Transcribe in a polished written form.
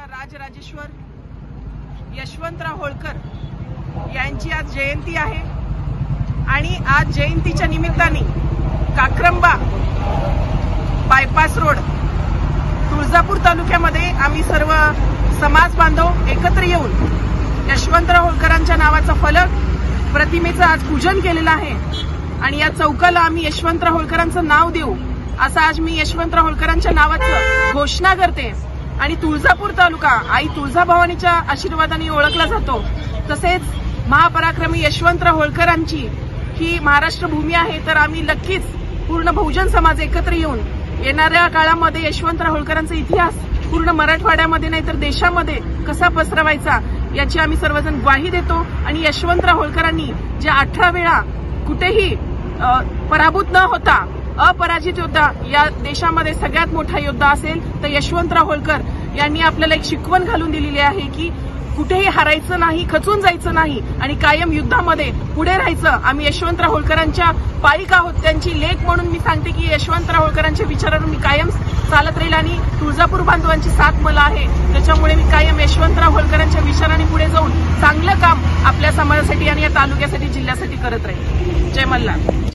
राजराजेश्वर यशवंतराव होळकर यांची आज जयंती आहे आणि आज जयंतीच्या निमित्ताने काक्रंबा बायपास रोड तुळजापूर तालुक्यामध्ये आम्ही सर्व समाज बांधव एकत्र येऊन यशवंतराव होळकरांच्या नावाचा फलक प्रतिमेचं आज पूजन केलेलं आहे आणि या चौकाला आम्ही यशवंतराव होळकरांचं नाव देऊ असं आज मी यशवंतराव होळकरांच्या नावाचं घोषणा करते। आणि तुळजापूर तालुका आई तुळजाभवानीच्या आशीर्वादाने ओळखला जातो। तसेच महापराक्रमी यशवंतराव होळकरांची ही महाराष्ट्र भूमी आहे, तर आम्ही नक्कीच पूर्ण बहुजन समाज एकत्र येऊन येणाऱ्या काळामध्ये यशवंतराव होळकरांचा इतिहास पूर्ण मराठवाड्यामध्ये नाही तर देशामध्ये कसा पसरवायचा याची आम्ही सर्वजण ग्वाही देतो। आणि यशवंतराव होळकरांनी ज्या 18 वेळा कुठेही पराभूत न होता अपराजित योद्धा या देशामध्ये सगळ्यात मोठा योद्धा असेल तर यशवंतराव होळकर यांनी आपल्याला एक शिकवण घालून दिलेली आहे की कुठेही हारायचं नाही, खचून जायचं नाही आणि कायम युद्धामध्ये पुढे राहायचं। आम्ही यशवंतराव होळकरांच्या पाईक आहोत, त्यांची लेक म्हणून मी सांगते की यशवंतराव होळकरांच्या विचारांवर मी कायम चालत राहील आणि तुळजापूर बांधवांची साथ मला आहे, त्याच्यामुळे मी कायम यशवंतराव होळकरांच्या विचारांनी पुढे जाऊन चांगलं काम आपल्या समाजासाठी आणि या तालुक्यासाठी जिल्ह्यासाठी करत राहील। जय मल्हार।